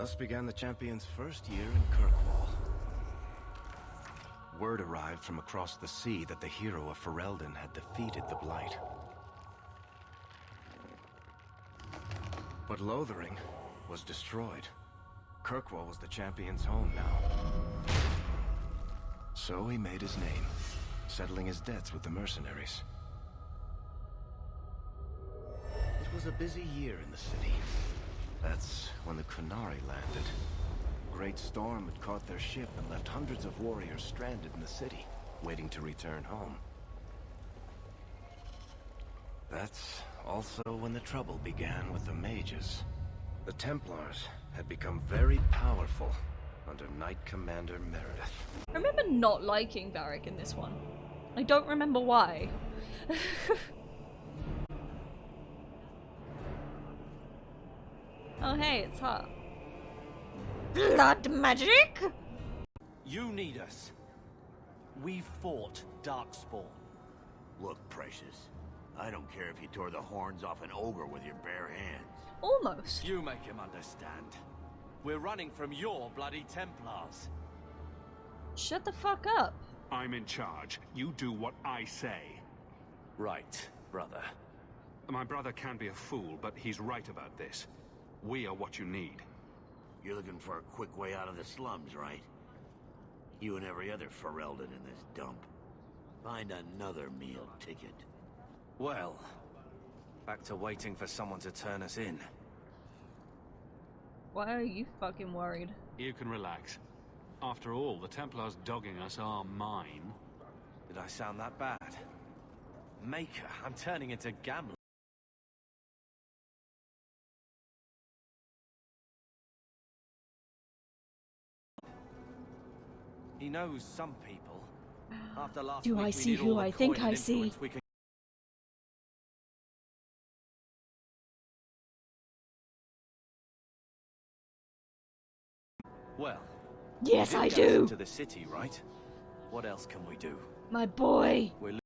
Thus began the champion's first year in Kirkwall. Word arrived from across the sea that the hero of Ferelden had defeated the Blight. But Lothering was destroyed. Kirkwall was the champion's home now. So he made his name, settling his debts with the mercenaries. It was a busy year in the city. That's when the Kunari landed. A great storm had caught their ship and left hundreds of warriors stranded in the city, waiting to return home. That's also when the trouble began with the mages. The Templars had become very powerful under Knight Commander Meredith. I remember not liking Varric in this one. I don't remember why. Oh hey, it's her. Blood magic? You need us. We fought Darkspawn. Look, Precious, I don't care if you tore the horns off an ogre with your bare hands. Almost. You make him understand. We're running from your bloody Templars. Shut the fuck up. I'm in charge. You do what I say. Right, brother. My brother can be a fool, but he's right about this. We are what you need. You're looking for a quick way out of the slums, right? You and every other Ferelden in this dump. Find another meal ticket. Well, back to waiting for someone to turn us in. Why are you fucking worried? You can relax. After all, the Templars dogging us are mine. Did I sound that bad? Maker, I'm turning into gambler. He knows some people. After last Do week, I we see need who all the I think coin I and see? influence we can. Well, Yes, we I did get us do. into the city, right? What else can we do? My boy. We're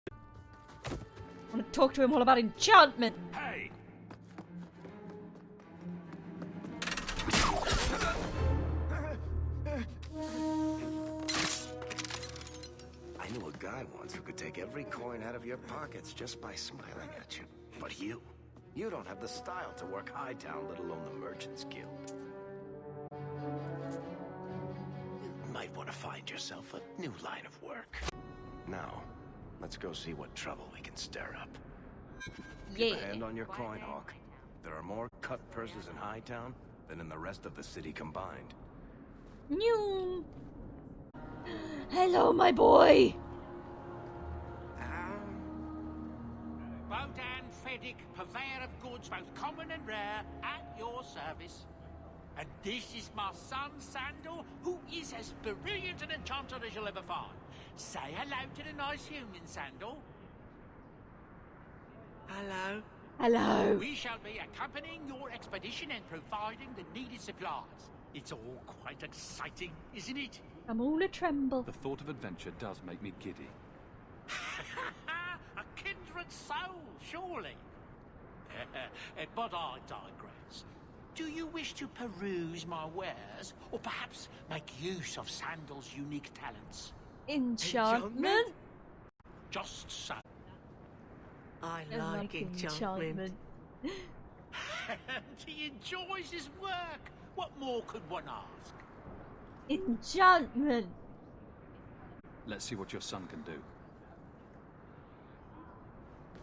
I want to talk to him all about enchantment. Hey! I knew a guy once who could take every coin out of your pockets just by smiling at you. But you don't have the style to work Hightown, let alone the Merchants Guild. You might want to find yourself a new line of work. Now, let's go see what trouble we can stir up. Yeah. Keep a hand on your coin, Hawk. There are more cut purses in Hightown than in the rest of the city combined. New. Hello, my boy. Bodan Feddick, purveyor of goods both common and rare, at your service. And this is my son, Sandal, who is as brilliant an enchanter as you'll ever find. Say hello to the nice human, Sandal. Hello. Hello. We shall be accompanying your expedition and providing the needed supplies. It's all quite exciting, isn't it? I'm all a tremble. The thought of adventure does make me giddy. A kindred soul, surely. But I digress. Do you wish to peruse my wares, or perhaps make use of Sandal's unique talents? Enchantment? Just so. I I like enchantment. And he enjoys his work. What more could one ask? Enchantment. Let's see what your son can do.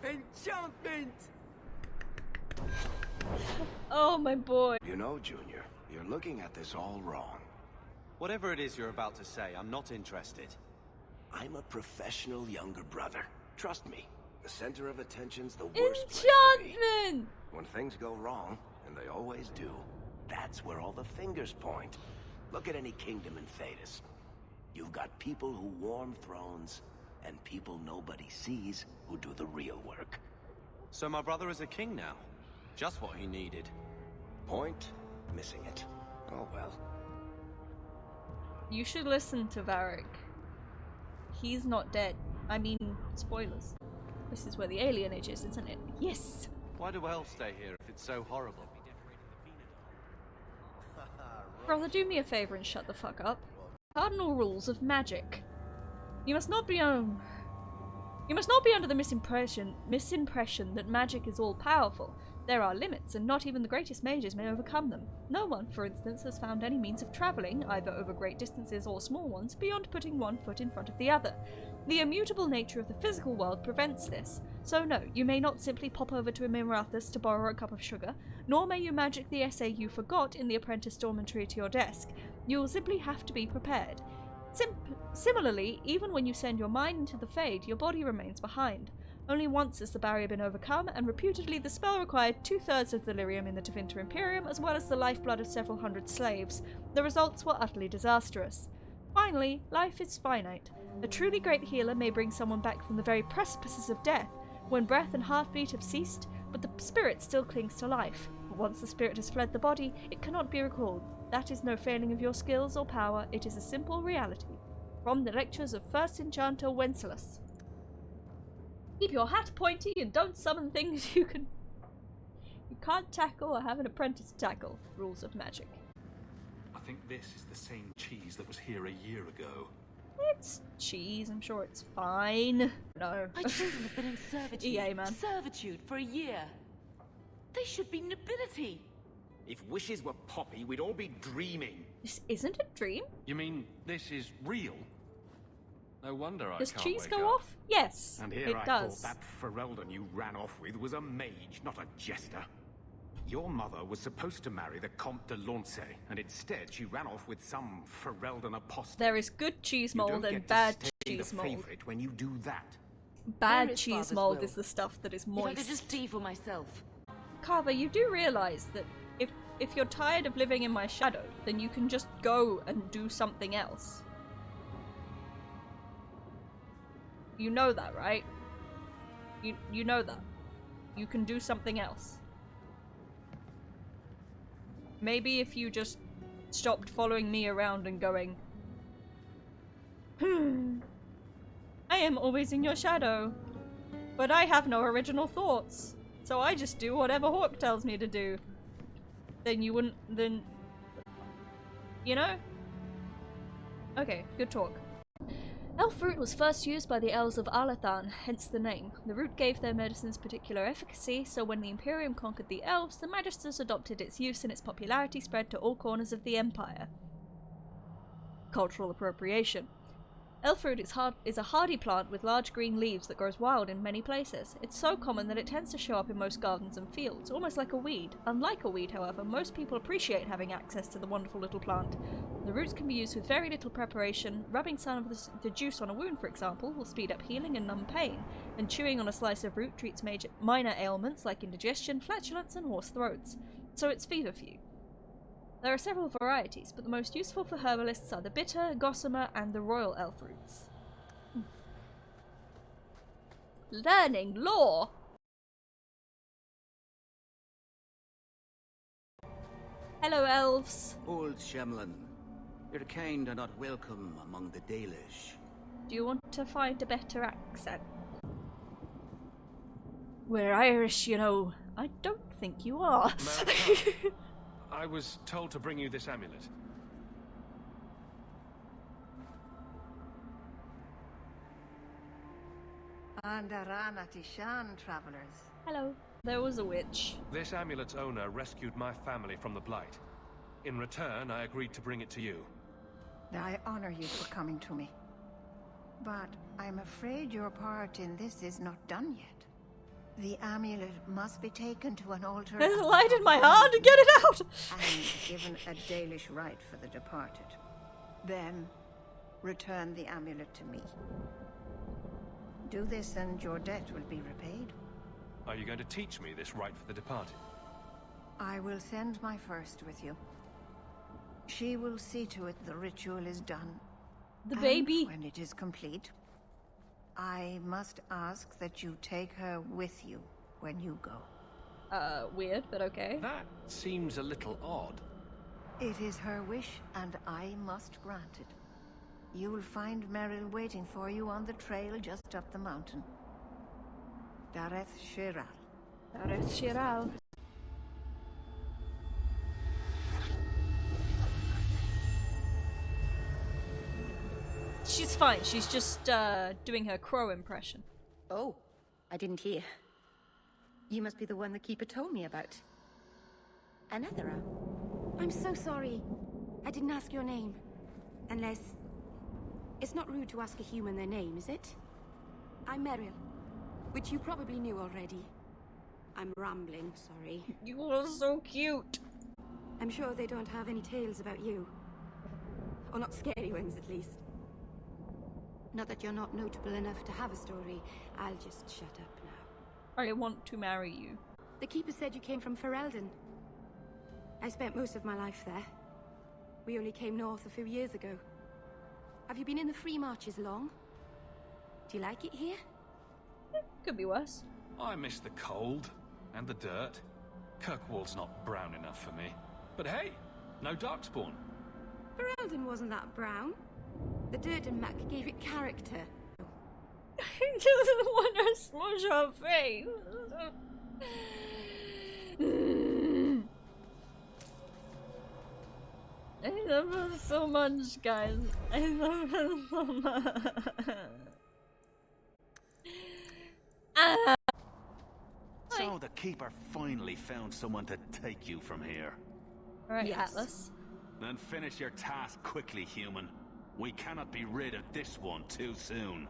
Enchantment! Oh, my boy. You know, Junior, you're looking at this all wrong. Whatever it is you're about to say, I'm not interested. I'm a professional younger brother. Trust me, the center of attention's the worst place to be. Enchantment. When things go wrong, and they always do, that's where all the fingers point. Look at any kingdom in Thedas. You've got people who warm thrones, and people nobody sees who do the real work. So my brother is a king now. Just what he needed. Point, missing it. Oh well. You should listen to Varric. He's not dead. I mean, spoilers. This is where the alienage is, isn't it? Yes! Why do elves stay here if it's so horrible? Brother, do me a favour and shut the fuck up. Cardinal rules of magic. You must not be under the misimpression that magic is all-powerful. There are limits, and not even the greatest mages may overcome them. No one, for instance, has found any means of travelling, either over great distances or small ones, beyond putting one foot in front of the other. The immutable nature of the physical world prevents this. So no, you may not simply pop over to a Mirathus to borrow a cup of sugar, nor may you magic the essay you forgot in the apprentice dormitory to your desk. You will simply have to be prepared. Similarly, even when you send your mind into the Fade, your body remains behind. Only once has the barrier been overcome, and reputedly the spell required 2/3 of the lyrium in the Tevinter Imperium, as well as the lifeblood of several hundred slaves. The results were utterly disastrous. Finally, life is finite. A truly great healer may bring someone back from the very precipices of death, when breath and heartbeat have ceased, but the spirit still clings to life. But once the spirit has fled the body, it cannot be recalled. That is no failing of your skills or power, it is a simple reality. From the lectures of First Enchanter Wenceslas. Keep your hat pointy and don't summon things you can't tackle or have an apprentice tackle. Rules of magic. I think this is the same cheese that was here a year ago. It's cheese, I'm sure it's fine. No. My children have been in servitude. EA, man. Servitude for a year. They should be nobility. If wishes were poppy, we'd all be dreaming. This isn't a dream. You mean this is real? No wonder I Does can't cheese wake go up. off? Yes, And here it I does. thought that Ferelden you ran off with was a mage, not a jester. Your mother was supposed to marry the Comte de Launcey, and instead she ran off with some Ferelden apostate. There is good cheese You mold don't and get bad to stay cheese the mold. favorite when you do that. Bad Where is cheese Father's mold will? is the stuff that is If I could moist. just see for myself. Carver, you do realise that if you're tired of living in my shadow, then you can just go and do something else. You know that, right? You know that. You can do something else. Maybe if you just stopped following me around and going, I am always in your shadow, but I have no original thoughts, so I just do whatever Hawk tells me to do. Then you wouldn't, then, you know? Okay, good talk. Elf root was first used by the elves of Alathan, hence the name. The root gave their medicines particular efficacy, so when the Imperium conquered the elves, the Magisters adopted its use and its popularity spread to all corners of the Empire. Cultural appropriation. Elf root is a hardy plant with large green leaves that grows wild in many places. It's so common that it tends to show up in most gardens and fields, almost like a weed. Unlike a weed, however, most people appreciate having access to the wonderful little plant. The roots can be used with very little preparation. Rubbing some of the juice on a wound, for example, will speed up healing and numb pain, and chewing on a slice of root treats minor ailments like indigestion, flatulence, and hoarse throats. So it's feverfew. There are several varieties, but the most useful for herbalists are the bitter, gossamer, and the royal elf roots. Learning lore! Hello, elves. Old Shemlin, your kind are not welcome among the Dalish. Do you want to find a better accent? We're Irish, you know. I don't think you are. I was told to bring you this amulet. Andarana Tishan, travelers. Hello. There was a witch. This amulet's owner rescued my family from the Blight. In return, I agreed to bring it to you. I honor you for coming to me. But I'm afraid your part in this is not done yet. The amulet must be taken to an altar. There's a light in my heart! Get it out! And given a Dalish rite for the departed. Then, return the amulet to me. Do this and your debt will be repaid. Are you going to teach me this rite for the departed? I will send my first with you. She will see to it the ritual is done. The And baby. when it is complete, I must ask that you take her with you when you go. Weird, but okay. That seems a little odd. It is her wish, and I must grant it. You will find Merrill waiting for you on the trail just up the mountain. Dareth Shiral. Dareth Shiral. She's fine. She's just doing her crow impression. Oh, I didn't hear. You must be the one the Keeper told me about. Another. I'm so sorry. I didn't ask your name. Unless... It's not rude to ask a human their name, is it? I'm Meryl, which you probably knew already. I'm rambling, sorry. You are so cute. I'm sure they don't have any tales about you. Or not scary ones, at least. Not that you're not notable enough to have a story. I'll just shut up now. I want to marry you. The Keeper said you came from Ferelden. I spent most of my life there. We only came north a few years ago. Have you been in the Free Marches long? Do you like it here? Could be worse. I miss the cold and the dirt. Kirkwall's not brown enough for me. But hey, no Darkspawn. Ferelden wasn't that brown. The dirt and muck gave it character. He doesn't want to smush her face. I love her so much, guys. I love her so much. So the Keeper finally found someone to take you from here. Alright, Yes. Atlas. Then finish your task quickly, human. We cannot be rid of this one too soon.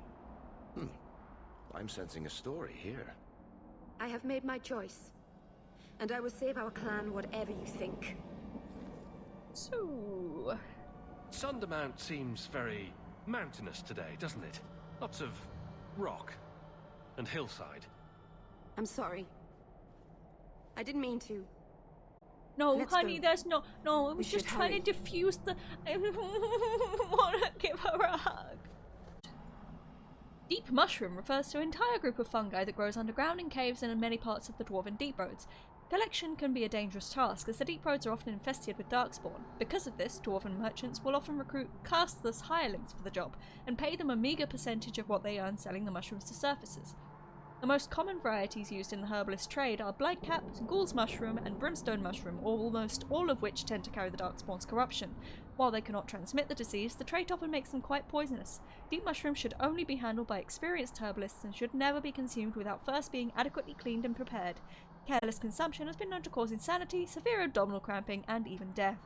I'm sensing a story here. I have made my choice. And I will save our clan whatever you think. So... Sundermount seems very mountainous today, doesn't it? Lots of rock and hillside. I'm sorry. I didn't mean to. No, Let's honey, go. there's no... No, I was We just should trying hurry. to diffuse the... I want to give her a hug. Deep mushroom refers to an entire group of fungi that grows underground in caves and in many parts of the Dwarven Deep Roads. Collection can be a dangerous task, as the Deep Roads are often infested with Darkspawn. Because of this, Dwarven merchants will often recruit castless hirelings for the job, and pay them a meagre percentage of what they earn selling the mushrooms to surfacers. The most common varieties used in the herbalist trade are Blightcap, Ghoul's Mushroom, and Brimstone Mushroom, almost all of which tend to carry the Darkspawn's corruption. While they cannot transmit the disease, the trait often makes them quite poisonous. Deep mushrooms should only be handled by experienced herbalists and should never be consumed without first being adequately cleaned and prepared. Careless consumption has been known to cause insanity, severe abdominal cramping, and even death.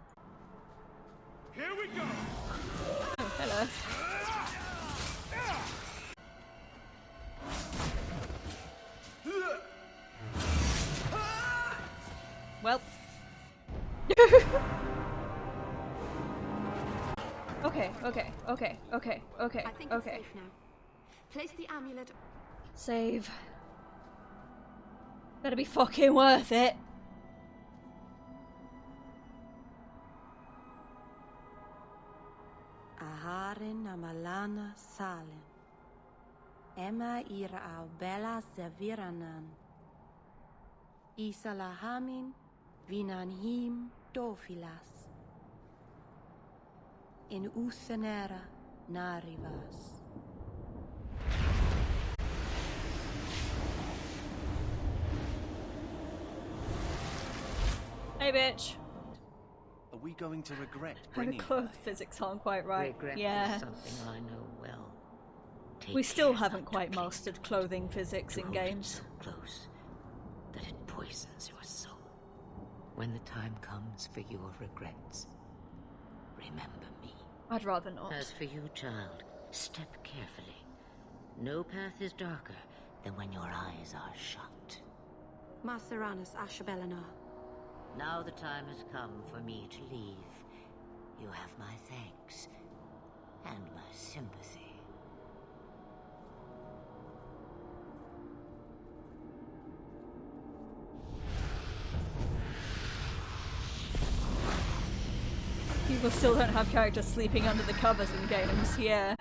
Here we go! Oh, hello. Well. Okay. I think it's safe now. Place the amulet. Save. Better be fucking worth it. Aharin amalana salen. Emma ira au bella seviranan. Isalahamin vinanhim dofilas. In usenera narivas. Hey, bitch. Are we going to regret Her bringing clothes physics aren't quite right. Regret Yeah. is something I know well. Take We still care haven't not to quite cling mastered clothing physics to in hold it games. so close that it poisons your soul. When the time comes for your regrets, remember me. I'd rather not. As for you, child, step carefully. No path is darker than when your eyes are shut. Maseranus Ashabelana. Now the time has come for me to leave. You have my thanks and my sympathy. People still don't have characters sleeping under the covers in games, yeah.